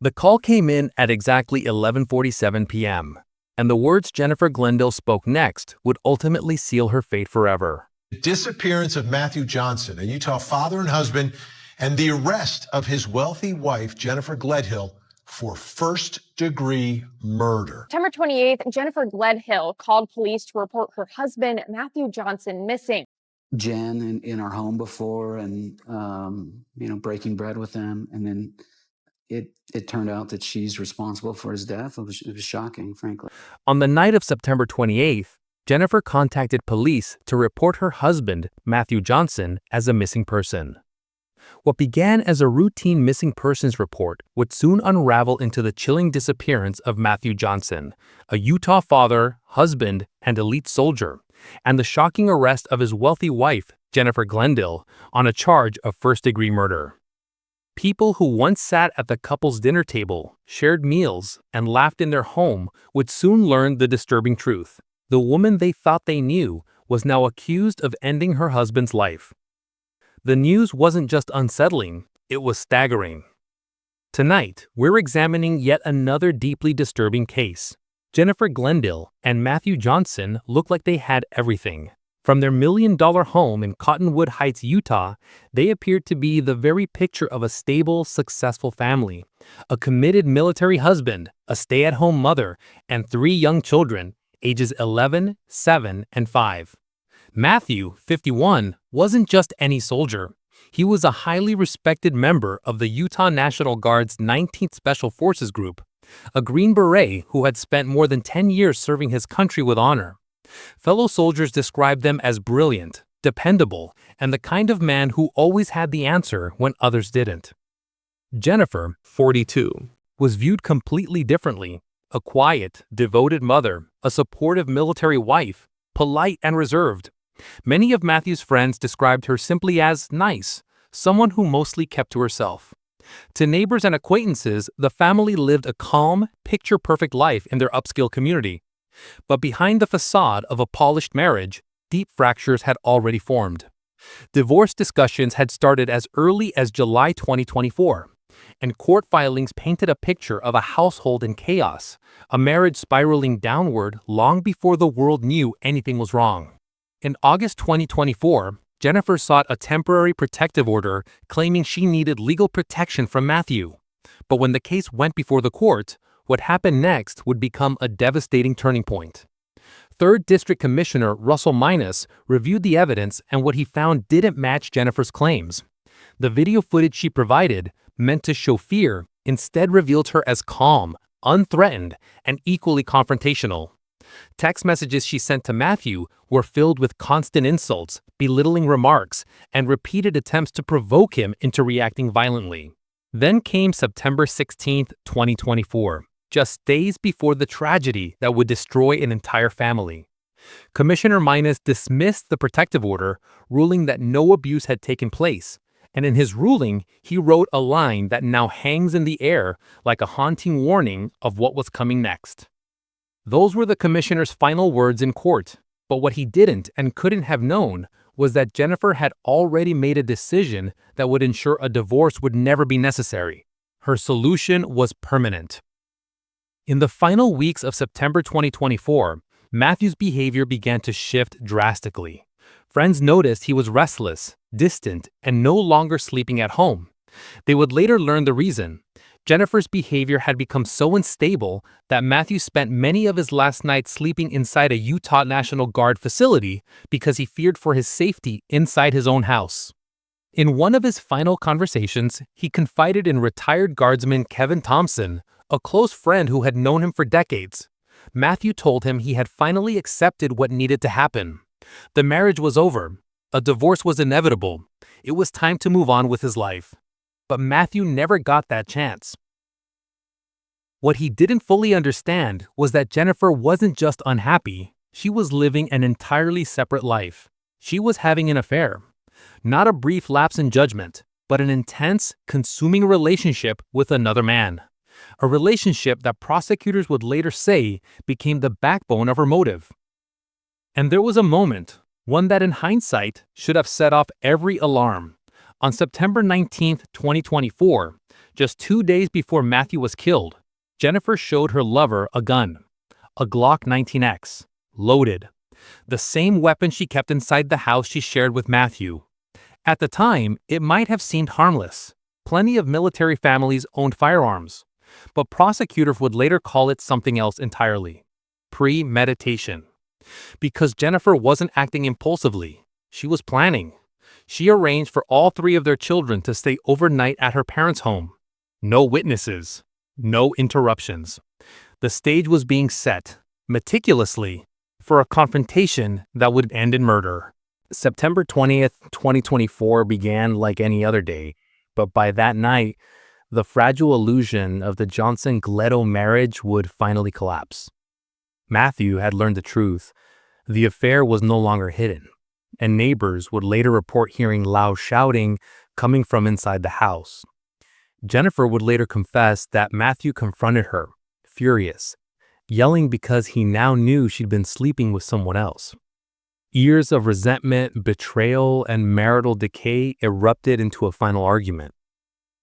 The call came in at exactly 11:47 p.m., and the words Jennifer Gledhill spoke next would ultimately seal her fate forever. The disappearance of Matthew Johnson, a Utah father and husband, and the arrest of his wealthy wife, Jennifer Gledhill, for first-degree murder. September 28th, Jennifer Gledhill called police to report her husband, Matthew Johnson, missing. Jen in our home before and, breaking bread with them. And then it turned out that she's responsible for his death. It was shocking, frankly. On the night of September 28th, Jennifer contacted police to report her husband, Matthew Johnson, as a missing person. What began as a routine missing persons report would soon unravel into the chilling disappearance of Matthew Johnson, a Utah father, husband, and elite soldier, and the shocking arrest of his wealthy wife, Jennifer Gledhill, on a charge of first-degree murder. People who once sat at the couple's dinner table, shared meals, and laughed in their home would soon learn the disturbing truth. The woman they thought they knew was now accused of ending her husband's life. The news wasn't just unsettling, it was staggering. Tonight, we're examining yet another deeply disturbing case. Jennifer Gledhill and Matthew Johnson looked like they had everything. From their million-dollar home in Cottonwood Heights, Utah, they appeared to be the very picture of a stable, successful family. A committed military husband, a stay-at-home mother, and 3 young children, ages 11, 7, and 5. Matthew, 51, wasn't just any soldier. He was a highly respected member of the Utah National Guard's 19th Special Forces Group, a Green Beret who had spent more than 10 years serving his country with honor. Fellow soldiers described them as brilliant, dependable, and the kind of man who always had the answer when others didn't. Jennifer, 42, was viewed completely differently. A quiet, devoted mother, a supportive military wife, polite and reserved. Many of Matthew's friends described her simply as nice, someone who mostly kept to herself. To neighbors and acquaintances, the family lived a calm, picture-perfect life in their upscale community. But behind the facade of a polished marriage, deep fractures had already formed. Divorce discussions had started as early as July 2024, and court filings painted a picture of a household in chaos, a marriage spiraling downward long before the world knew anything was wrong. In August 2024, Jennifer sought a temporary protective order claiming she needed legal protection from Matthew. But when the case went before the court, what happened next would become a devastating turning point. 3rd District Commissioner Russell Minus reviewed the evidence, and what he found didn't match Jennifer's claims. The video footage she provided, meant to show fear, instead revealed her as calm, unthreatened, and equally confrontational. Text messages she sent to Matthew were filled with constant insults, belittling remarks, and repeated attempts to provoke him into reacting violently. Then came September 16, 2024, just days before the tragedy that would destroy an entire family. Commissioner Minus dismissed the protective order, ruling that no abuse had taken place, and in his ruling, he wrote a line that now hangs in the air like a haunting warning of what was coming next. Those were the commissioner's final words in court, but what he didn't and couldn't have known was that Jennifer had already made a decision that would ensure a divorce would never be necessary. Her solution was permanent. In the final weeks of September 2024, Matthew's behavior began to shift drastically. Friends noticed he was restless, distant, and no longer sleeping at home. They would later learn the reason. Jennifer's behavior had become so unstable that Matthew spent many of his last nights sleeping inside a Utah National Guard facility because he feared for his safety inside his own house. In one of his final conversations, he confided in retired Guardsman Kevin Thompson, a close friend who had known him for decades. Matthew told him he had finally accepted what needed to happen. The marriage was over. A divorce was inevitable. It was time to move on with his life. But Matthew never got that chance. What he didn't fully understand was that Jennifer wasn't just unhappy, she was living an entirely separate life. She was having an affair. Not a brief lapse in judgment, but an intense, consuming relationship with another man. A relationship that prosecutors would later say became the backbone of her motive. And there was a moment, one that in hindsight should have set off every alarm. On September 19, 2024, Just 2 days before Matthew was killed, Jennifer showed her lover a gun, a Glock 19X, loaded, the same weapon she kept inside the house she shared with Matthew. At the time, it might have seemed harmless. Plenty of military families owned firearms, but prosecutors would later call it something else entirely: premeditation. Because Jennifer wasn't acting impulsively, she was planning. She arranged for all three of their children to stay overnight at her parents' home. No witnesses, no interruptions. The stage was being set, meticulously, for a confrontation that would end in murder. September 20th, 2024 began like any other day, but by that night, the fragile illusion of the Johnson-Gledhill marriage would finally collapse. Matthew had learned the truth. The affair was no longer hidden, and neighbors would later report hearing loud shouting coming from inside the house. Jennifer would later confess that Matthew confronted her, furious, yelling because he now knew she'd been sleeping with someone else. Years of resentment, betrayal, and marital decay erupted into a final argument,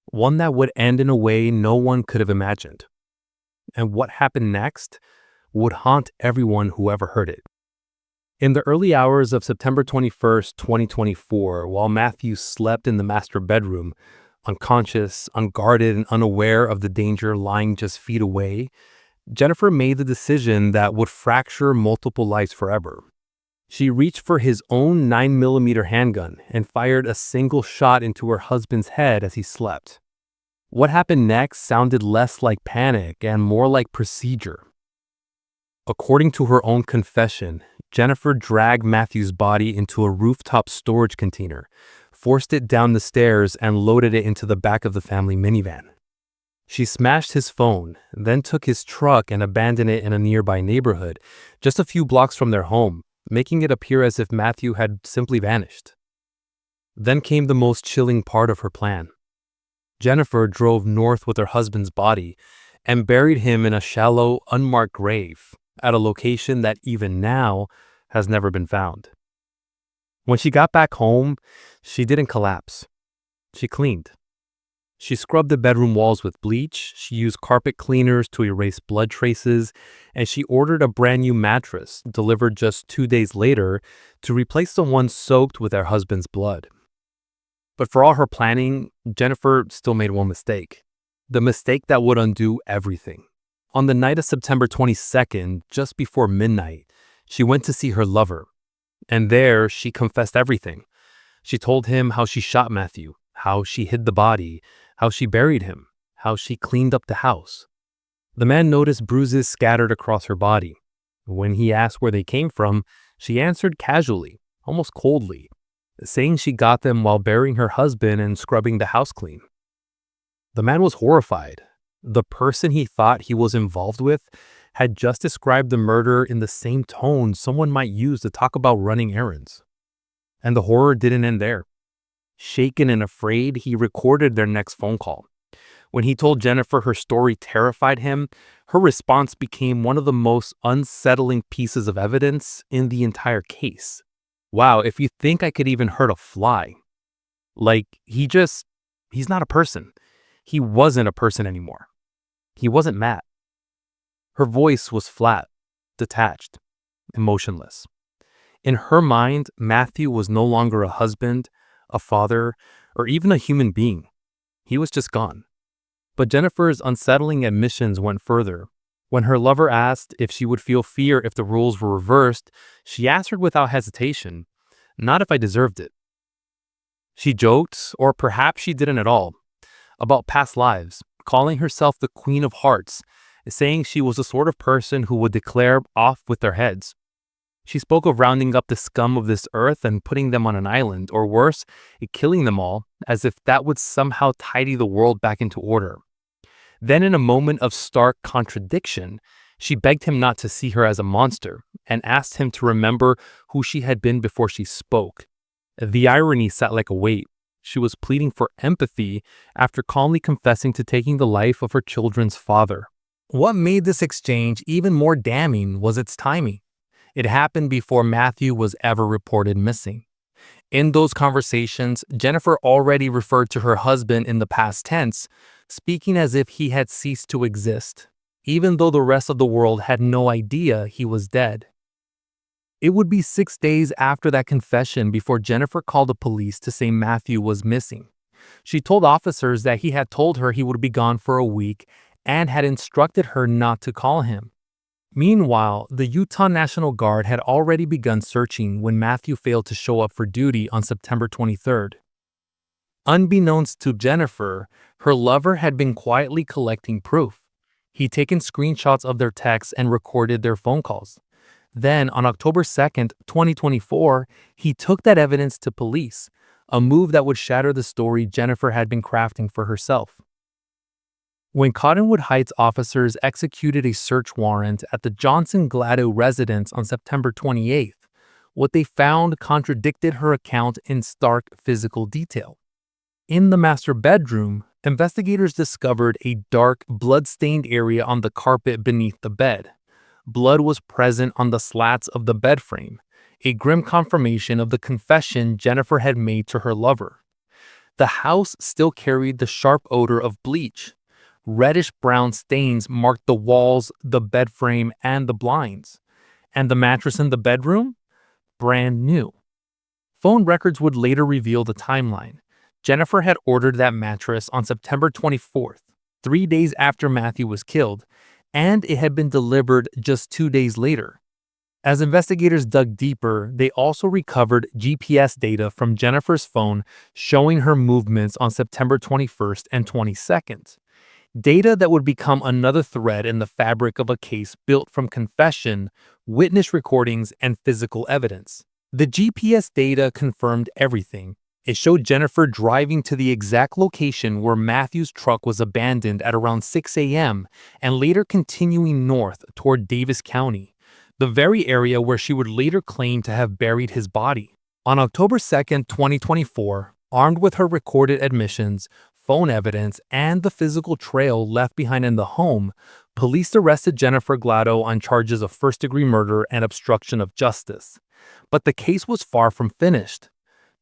one that would end in a way no one could have imagined. And what happened next would haunt everyone who ever heard it. In the early hours of September 21st, 2024, while Matthew slept in the master bedroom, unconscious, unguarded, and unaware of the danger lying just feet away, Jennifer made the decision that would fracture multiple lives forever. She reached for his own 9mm handgun and fired a single shot into her husband's head as he slept. What happened next sounded less like panic and more like procedure. According to her own confession, Jennifer dragged Matthew's body into a rooftop storage container, forced it down the stairs, and loaded it into the back of the family minivan. She smashed his phone, then took his truck and abandoned it in a nearby neighborhood, just a few blocks from their home, making it appear as if Matthew had simply vanished. Then came the most chilling part of her plan. Jennifer drove north with her husband's body and buried him in a shallow, unmarked grave at a location that even now has never been found. When she got back home, she didn't collapse. She cleaned. She scrubbed the bedroom walls with bleach, she used carpet cleaners to erase blood traces, and she ordered a brand new mattress, delivered just 2 days later, to replace the one soaked with her husband's blood. But for all her planning, Jennifer still made one mistake. The mistake that would undo everything. On the night of September 22nd, just before midnight, she went to see her lover. And there, she confessed everything. She told him how she shot Matthew, how she hid the body, how she buried him, how she cleaned up the house. The man noticed bruises scattered across her body. When he asked where they came from, she answered casually, almost coldly, saying she got them while burying her husband and scrubbing the house clean. The man was horrified. The person he thought he was involved with had just described the murder in the same tone someone might use to talk about running errands. And the horror didn't end there. Shaken and afraid, he recorded their next phone call. When he told Jennifer her story terrified him, her response became one of the most unsettling pieces of evidence in the entire case. Wow, if you think I could even hurt a fly. Like, he's not a person. He wasn't a person anymore. He wasn't Matt. Her voice was flat, detached, emotionless. In her mind, Matthew was no longer a husband, a father, or even a human being. He was just gone. But Jennifer's unsettling admissions went further. When her lover asked if she would feel fear if the rules were reversed, she answered without hesitation, "Not if I deserved it." She joked, or perhaps she didn't at all, about past lives, calling herself the Queen of Hearts, saying she was the sort of person who would declare off with their heads. She spoke of rounding up the scum of this earth and putting them on an island, or worse, killing them all, as if that would somehow tidy the world back into order. Then, in a moment of stark contradiction, she begged him not to see her as a monster and asked him to remember who she had been before she spoke. The irony sat like a weight. She was pleading for empathy after calmly confessing to taking the life of her children's father. What made this exchange even more damning was its timing. It happened before Matthew was ever reported missing. In those conversations, Jennifer already referred to her husband in the past tense, speaking as if he had ceased to exist, even though the rest of the world had no idea he was dead. It would be 6 days after that confession before Jennifer called the police to say Matthew was missing. She told officers that he had told her he would be gone for a week and had instructed her not to call him. Meanwhile, the Utah National Guard had already begun searching when Matthew failed to show up for duty on September 23rd. Unbeknownst to Jennifer, her lover had been quietly collecting proof. He'd taken screenshots of their texts and recorded their phone calls. Then, on October 2nd, 2024, he took that evidence to police, a move that would shatter the story Jennifer had been crafting for herself. When Cottonwood Heights officers executed a search warrant at the Johnson-Gledhill residence on September 28th, what they found contradicted her account in stark physical detail. In the master bedroom, investigators discovered a dark, blood-stained area on the carpet beneath the bed. Blood was present on the slats of the bed frame, a grim confirmation of the confession Jennifer had made to her lover. The house still carried the sharp odor of bleach. Reddish-brown stains marked the walls, the bed frame, and the blinds. And the mattress in the bedroom? Brand new. Phone records would later reveal the timeline. Jennifer had ordered that mattress on September 24th, 3 days after Matthew was killed, and it had been delivered just 2 days later. As investigators dug deeper, they also recovered GPS data from Jennifer's phone showing her movements on September 21st and 22nd. Data that would become another thread in the fabric of a case built from confession, witness recordings, and physical evidence. The GPS data confirmed everything. It showed Jennifer driving to the exact location where Matthew's truck was abandoned at around 6 a.m. and later continuing north toward Davis County, the very area where she would later claim to have buried his body. On October 2nd, 2024, armed with her recorded admissions, phone evidence, and the physical trail left behind in the home, police arrested Jennifer Gledhill on charges of first-degree murder and obstruction of justice. But the case was far from finished.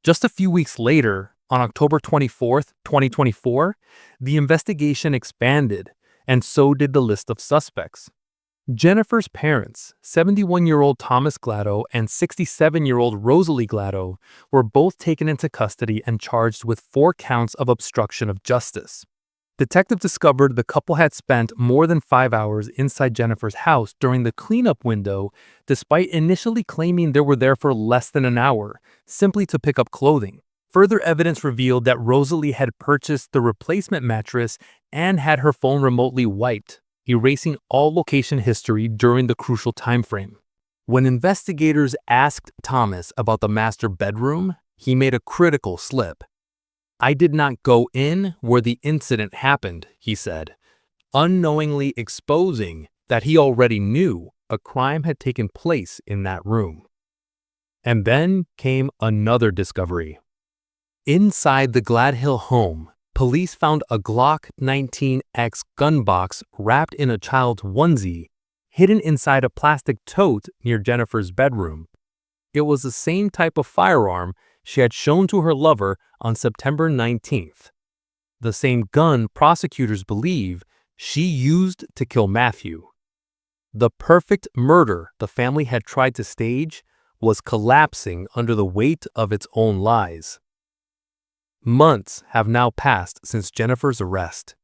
Just a few weeks later, on October 24th, 2024, the investigation expanded, and so did the list of suspects. Jennifer's parents, 71-year-old Thomas Gledhill and 67-year-old Rosalie Gledhill, were both taken into custody and charged with 4 counts of obstruction of justice. Detectives discovered the couple had spent more than 5 hours inside Jennifer's house during the cleanup window, despite initially claiming they were there for less than an hour, simply to pick up clothing. Further evidence revealed that Rosalie had purchased the replacement mattress and had her phone remotely wiped, erasing all location history during the crucial time frame. When investigators asked Thomas about the master bedroom, he made a critical slip. "I did not go in where the incident happened," he said, unknowingly exposing that he already knew a crime had taken place in that room. And then came another discovery. Inside the Gledhill home, police found a Glock 19X gun box wrapped in a child's onesie, hidden inside a plastic tote near Jennifer's bedroom. It was the same type of firearm she had shown to her lover on September 19th. The same gun prosecutors believe she used to kill Matthew. The perfect murder the family had tried to stage was collapsing under the weight of its own lies. Months have now passed since Jennifer's arrest,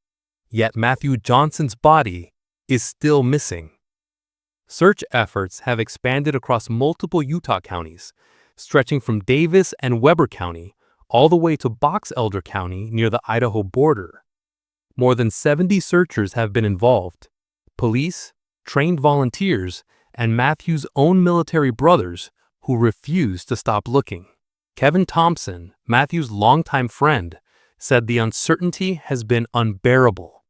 yet Matthew Johnson's body is still missing. Search efforts have expanded across multiple Utah counties, stretching from Davis and Weber County all the way to Box Elder County near the Idaho border. More than 70 searchers have been involved. Police, trained volunteers, and Matthew's own military brothers who refuse to stop looking. Kevin Thompson, Matthew's longtime friend, said the uncertainty has been unbearable.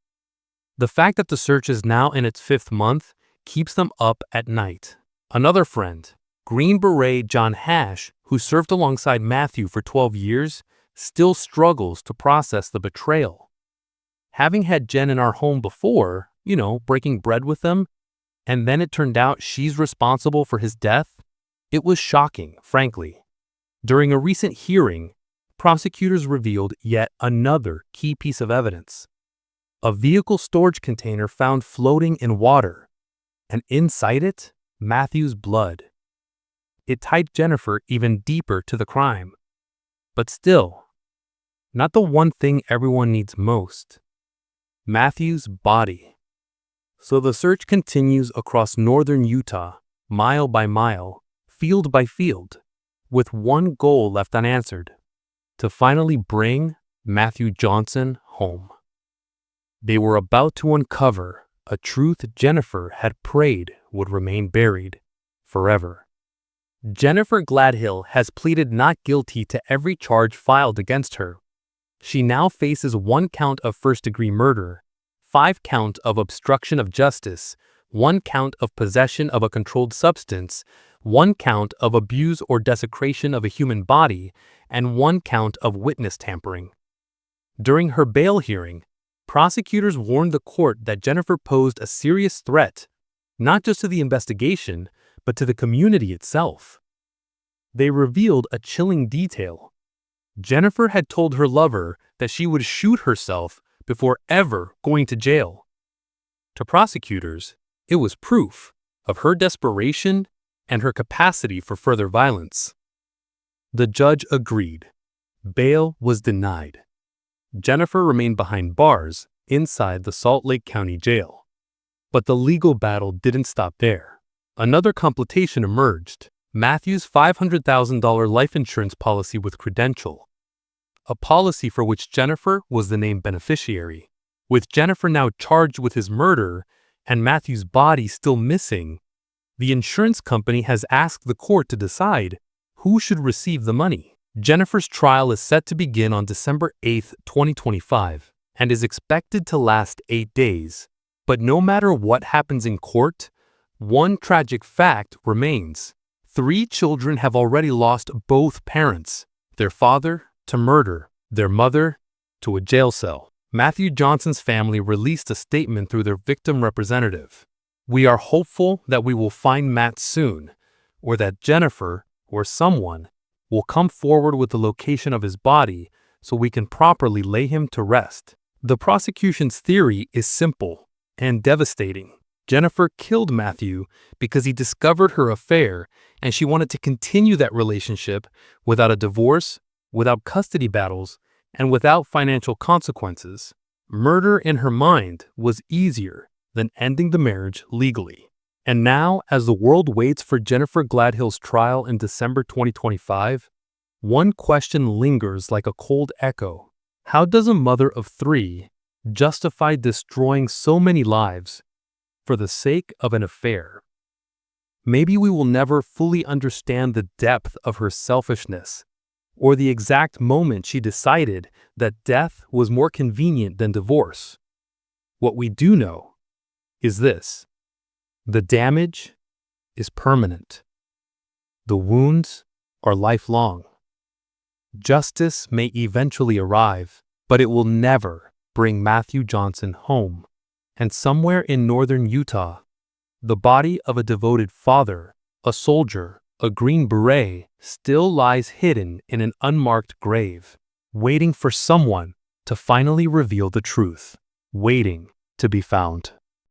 The fact that the search is now in its 5th month keeps them up at night. Another friend, Green Beret John Hash, who served alongside Matthew for 12 years, still struggles to process the betrayal. Having had Jen in our home before, breaking bread with them, and then it turned out she's responsible for his death, it was shocking, frankly. During a recent hearing, prosecutors revealed yet another key piece of evidence: a vehicle storage container found floating in water, and inside it, Matthew's blood. It tied Jennifer even deeper to the crime. But still, not the one thing everyone needs most: Matthew's body. So the search continues across northern Utah, mile by mile, field by field, with one goal left unanswered: to finally bring Matthew Johnson home. They were about to uncover a truth Jennifer had prayed would remain buried forever. Jennifer Gledhill has pleaded not guilty to every charge filed against her. She now faces 1 count of first-degree murder, 5 counts of obstruction of justice, 1 count of possession of a controlled substance, 1 count of abuse or desecration of a human body, and 1 count of witness tampering. During her bail hearing, prosecutors warned the court that Jennifer posed a serious threat, not just to the investigation, but to the community itself. They revealed a chilling detail. Jennifer had told her lover that she would shoot herself before ever going to jail. To prosecutors, it was proof of her desperation and her capacity for further violence. The judge agreed. Bail was denied. Jennifer remained behind bars inside the Salt Lake County Jail. But the legal battle didn't stop there. Another complication emerged: Matthew's $500,000 life insurance policy with Credential, a policy for which Jennifer was the named beneficiary. With Jennifer now charged with his murder and Matthew's body still missing, the insurance company has asked the court to decide who should receive the money. Jennifer's trial is set to begin on December 8, 2025, and is expected to last 8 days. But no matter what happens in court, one tragic fact remains: 3 children have already lost both parents, their father to murder, their mother to a jail cell. Matthew Johnson's family released a statement through their victim representative. "We are hopeful that we will find Matt soon, or that Jennifer or someone will come forward with the location of his body so we can properly lay him to rest." The prosecution's theory is simple and devastating. Jennifer killed Matthew because he discovered her affair and she wanted to continue that relationship without a divorce, without custody battles, and without financial consequences. Murder in her mind was easier than ending the marriage legally. And now, as the world waits for Jennifer Gledhill's trial in December 2025, one question lingers like a cold echo. How does a mother of 3 justify destroying so many lives for the sake of an affair? Maybe we will never fully understand the depth of her selfishness, or the exact moment she decided that death was more convenient than divorce. What we do know is this: the damage is permanent. The wounds are lifelong. Justice may eventually arrive, but it will never bring Matthew Johnson home. And somewhere in northern Utah, the body of a devoted father, a soldier, a Green Beret, still lies hidden in an unmarked grave, waiting for someone to finally reveal the truth, waiting to be found.